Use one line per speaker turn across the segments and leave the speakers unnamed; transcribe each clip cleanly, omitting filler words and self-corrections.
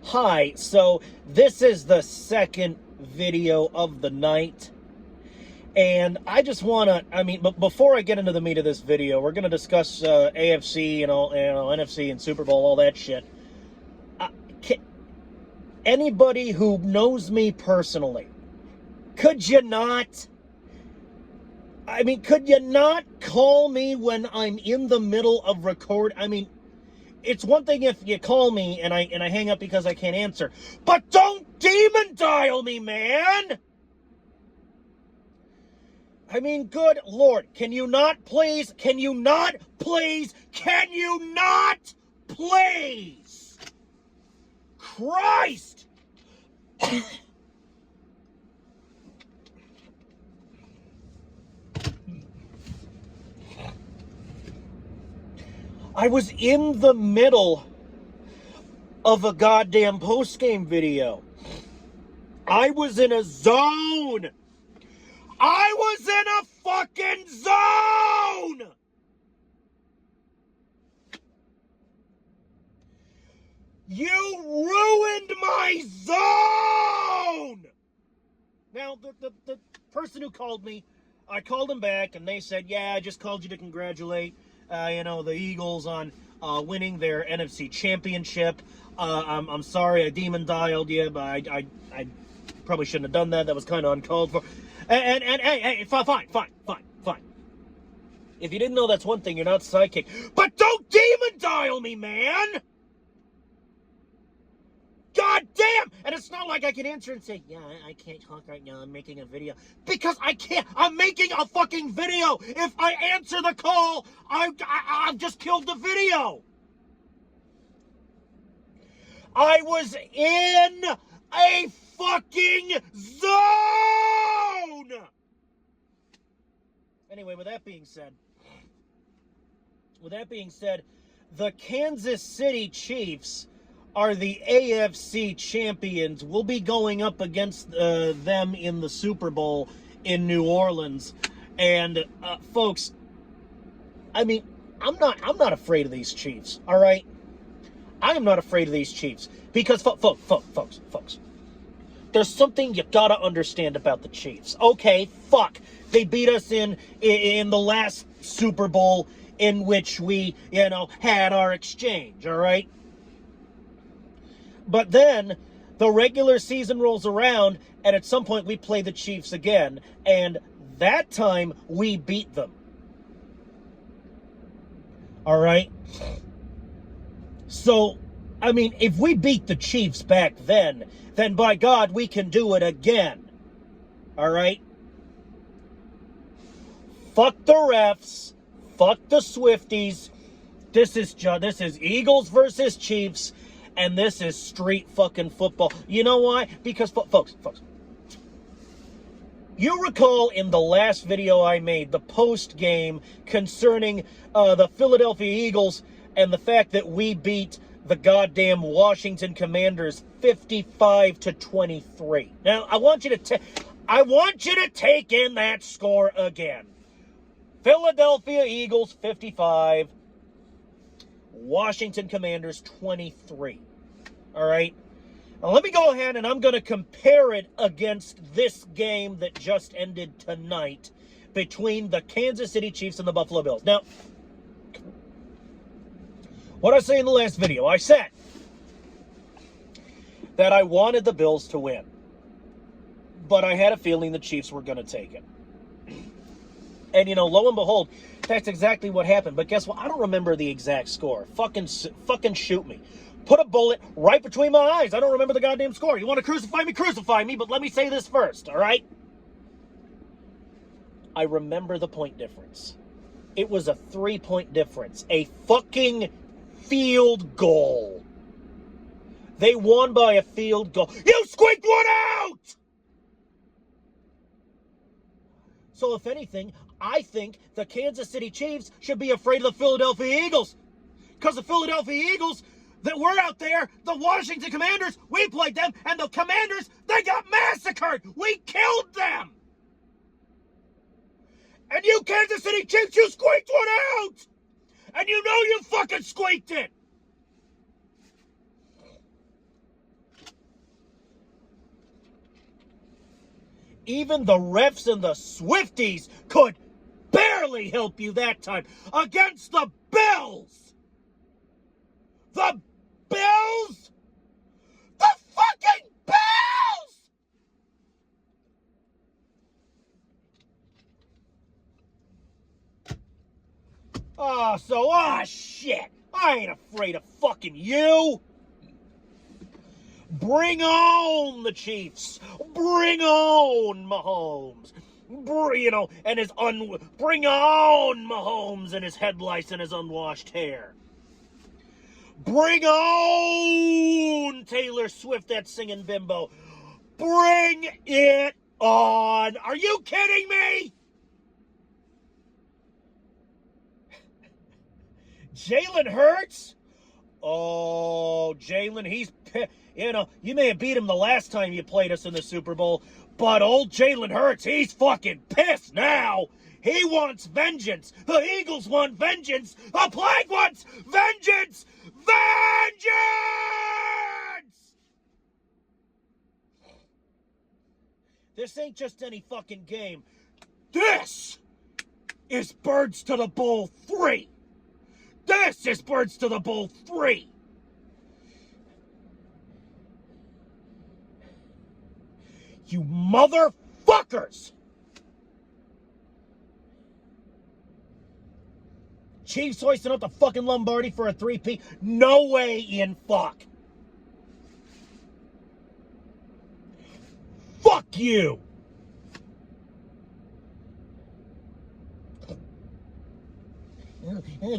Hi, so this is the second video of the night, and I just want to, but before I get into the meat of this video, we're going to discuss AFC and all, NFC and Super Bowl, all that shit. Anybody who knows me personally, could you not call me when I'm in the middle of record? It's one thing if you call me and I hang up because I can't answer, but don't demon dial me, man! Good Lord, can you not please? Christ! I was in the middle of a goddamn post-game video. I was in a zone. I was in a fucking zone! You ruined my zone! Now, the person who called me, I called him back, and they said, yeah, I just called you to congratulate, the Eagles on winning their NFC championship. I'm sorry I demon dialed you, but I probably shouldn't have done that. That was kind of uncalled for. And hey, fine. If you didn't know, that's one thing. You're not psychic. But don't demon dial me, man! God damn! And it's not like I can answer and say, yeah, I can't talk right now. I'm making a video. Because I can't. I'm making a fucking video. If I answer the call, I've just killed the video. I was in a fucking zone! Anyway, with that being said, the Kansas City Chiefs are the AFC champions. We'll be going up against them in the Super Bowl in New Orleans. And folks, I'm not afraid of these Chiefs, all right? I am not afraid of these Chiefs because folks, there's something you gotta understand about the Chiefs. Okay, fuck. They beat us in the last Super Bowl in which we, had our exchange, all right? But then the regular season rolls around, and at some point we play the Chiefs again, and that time we beat them. All right? So, if we beat the Chiefs back then by God, we can do it again. All right? Fuck the refs. Fuck the Swifties. This is Eagles versus Chiefs, and this is street fucking football. You know why? Because, folks, you recall in the last video I made, the post game concerning the Philadelphia Eagles and the fact that we beat the goddamn Washington Commanders 55-23. Now, I want you to take in that score again. Philadelphia Eagles 55, Washington Commanders 23. All right? Now, let me go ahead and I'm going to compare it against this game that just ended tonight between the Kansas City Chiefs and the Buffalo Bills. Now, what I say in the last video, I said that I wanted the Bills to win, but I had a feeling the Chiefs were going to take it. And, lo and behold, that's exactly what happened. But guess what? I don't remember the exact score. Fucking shoot me. Put a bullet right between my eyes. I don't remember the goddamn score. You want to crucify me, but let me say this first, all right? I remember the point difference. It was a 3-point difference. A fucking field goal. They won by a field goal. You squeaked one out! So if anything, I think the Kansas City Chiefs should be afraid of the Philadelphia Eagles. Because the Philadelphia Eagles that were out there, the Washington Commanders, we played them, and the Commanders, they got massacred. We killed them. And you Kansas City Chiefs, you squeaked one out. And you know you fucking squeaked it. Even the refs and the Swifties could barely help you that time against the Bills. The Bills? The fucking Bills! Shit. I ain't afraid of fucking you. Bring on the Chiefs. Bring on Mahomes. Bring on Mahomes and his head lice and his unwashed hair. Bring on Taylor Swift, that singing bimbo. Bring it on. Are you kidding me? Jalen Hurts? Oh, Jalen, you may have beat him the last time you played us in the Super Bowl, but old Jalen Hurts, he's fucking pissed now. He wants vengeance. The Eagles want vengeance. The Plague wants vengeance. Vengeance! This ain't just any fucking game. This is Birds to the Bowl 3. This is Birds to the Bowl 3. You motherfuckers! Chiefs hoisting up the fucking Lombardi for a 3-P? No way in fuck. Fuck you!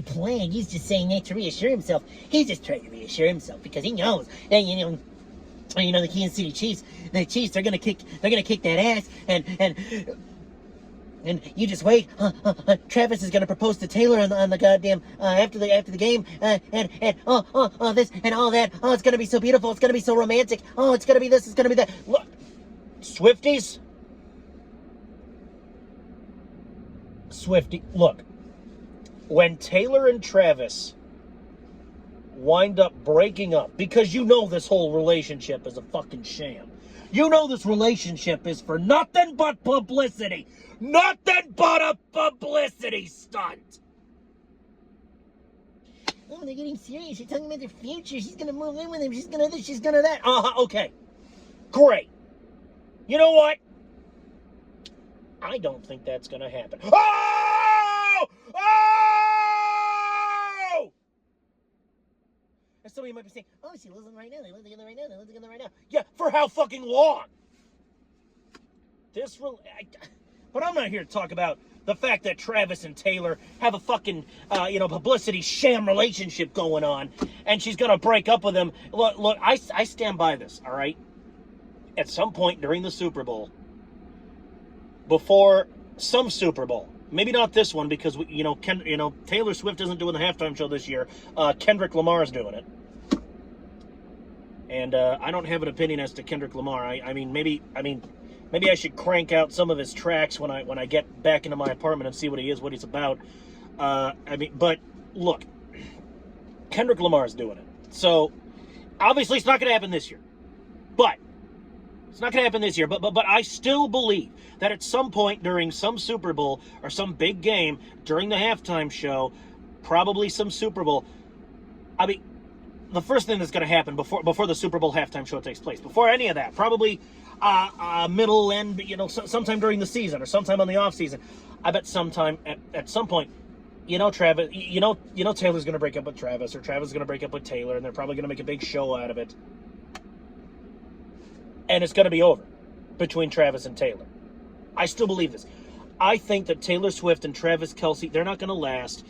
Plague, he's just saying that to reassure himself. He's just trying to reassure himself because he knows that, the Kansas City Chiefs, they're gonna kick that ass, and you just wait. Travis is gonna propose to Taylor on the goddamn after the game, and this and all that. Oh, it's gonna be so beautiful. It's gonna be so romantic. Oh, it's gonna be this. It's gonna be that.
Look, Swifties. Look. When Taylor and Travis wind up breaking up, because you know this whole relationship is a fucking sham. You know this relationship is for nothing but publicity. Nothing but a publicity stunt.
Oh, they're getting serious. You're talking about their future. She's gonna move in with him. She's gonna this. She's gonna that.
Okay. Great. You know what? I don't think that's gonna happen. Oh!
Or somebody might be saying, oh, she lives in right now. They live together right now. They live together right now.
Yeah, for how fucking long? But I'm not here to talk about the fact that Travis and Taylor have a fucking, publicity sham relationship going on, and she's gonna break up with him. Look, I stand by this, all right? At some point during the Super Bowl, before some Super Bowl, maybe not this one because Taylor Swift isn't doing the halftime show this year. Kendrick Lamar is doing it, and I don't have an opinion as to Kendrick Lamar. Maybe I should crank out some of his tracks when I get back into my apartment and see what he is, what he's about. But look, Kendrick Lamar is doing it, so obviously it's not going to happen this year. But it's not going to happen this year. But I still believe that at some point during some Super Bowl or some big game during the halftime show, probably some Super Bowl. The first thing that's going to happen before the Super Bowl halftime show takes place, before any of that, probably middle end, sometime during the season or sometime on the off season. I bet sometime at some point, Travis, Taylor's going to break up with Travis, or Travis is going to break up with Taylor, and they're probably going to make a big show out of it, and it's going to be over between Travis and Taylor. I still believe this. I think that Taylor Swift and Travis Kelce, they're not going to last.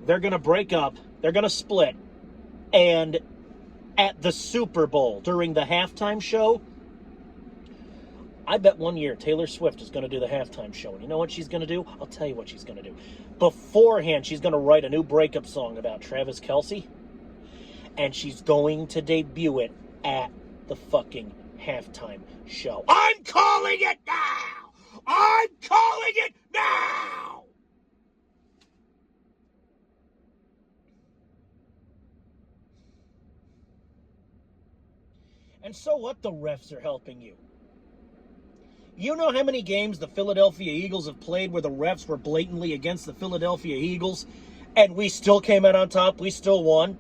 They're going to break up. They're going to split. And at the Super Bowl, during the halftime show, I bet one year Taylor Swift is going to do the halftime show. And you know what she's going to do? I'll tell you what she's going to do. Beforehand, she's going to write a new breakup song about Travis Kelce. And she's going to debut it at the fucking halftime show. I'm calling it now! I'm calling it now! And so what the refs are helping you? You know how many games the Philadelphia Eagles have played where the refs were blatantly against the Philadelphia Eagles, and we still came out on top? We still won.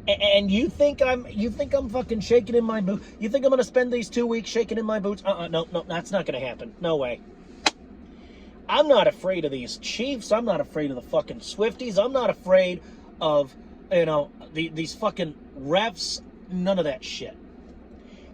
And you think I'm fucking shaking in my boots? You think I'm gonna spend these 2 weeks shaking in my boots? No, that's not gonna happen. No way. I'm not afraid of these Chiefs. I'm not afraid of the fucking Swifties. I'm not afraid of, these fucking refs. None of that shit.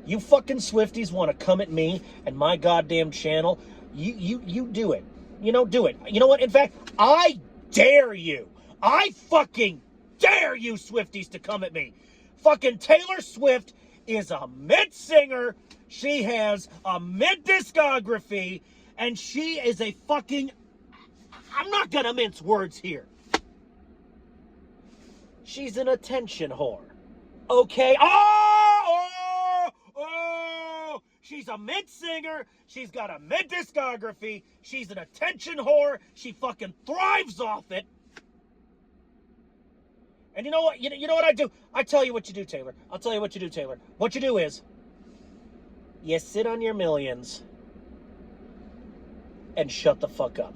You fucking Swifties want to come at me and my goddamn channel? You do it. Do it. You know what? In fact, I dare you. I fucking dare you, Swifties, to come at me. Fucking Taylor Swift is a mid-singer. She has a mid-discography. And she is a fucking... I'm not gonna mince words here. She's an attention whore. Okay? Oh! She's a mid-singer. She's got a mid-discography. She's an attention whore. She fucking thrives off it. And you know what? You know what I do? I tell you what you do, Taylor. I'll tell you what you do, Taylor. What you do is, you sit on your millions and shut the fuck up.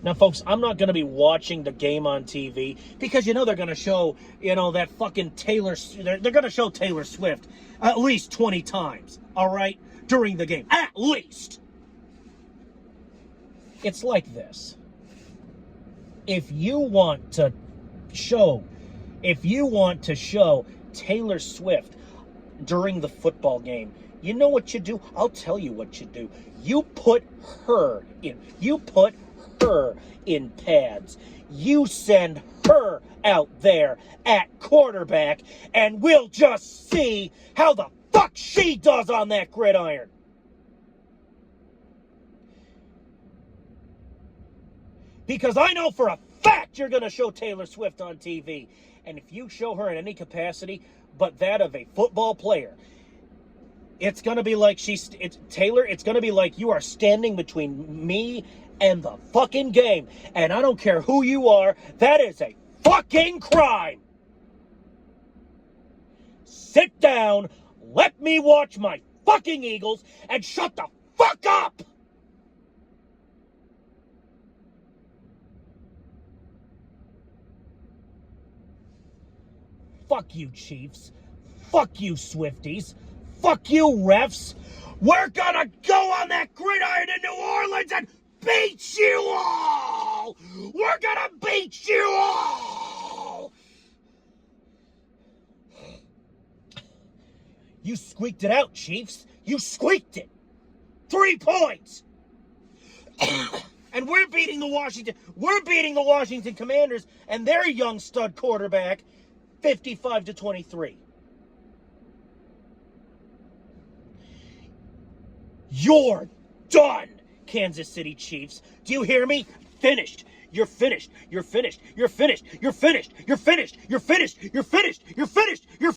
Now, folks, I'm not going to be watching the game on TV because they're going to show, that fucking Taylor. They're going to show Taylor Swift at least 20 times, all right, during the game. At least. It's like this. If you want to show Taylor Swift during the football game, you know what you do? I'll tell you what you do. You put her in pads. You send her out there at quarterback, and we'll just see how the fuck she does on that gridiron. Because I know for a fact you're going to show Taylor Swift on TV. And if you show her in any capacity but that of a football player, it's going to be like Taylor, it's going to be like you are standing between me and the fucking game. And I don't care who you are, that is a fucking crime. Sit down, let me watch my fucking Eagles, and shut the fuck up! Fuck you, Chiefs. Fuck you, Swifties. Fuck you, refs. We're gonna go on that gridiron in New Orleans and beat you all! We're gonna beat you all! You squeaked it out, Chiefs. You squeaked it. 3 points. And we're beating the Washington Commanders and their young stud quarterback 55-23. You're done, Kansas City Chiefs. Do you hear me? Finished. You're finished. You're finished. You're finished. You're finished. You're finished. You're finished. You're finished. You're finished. You're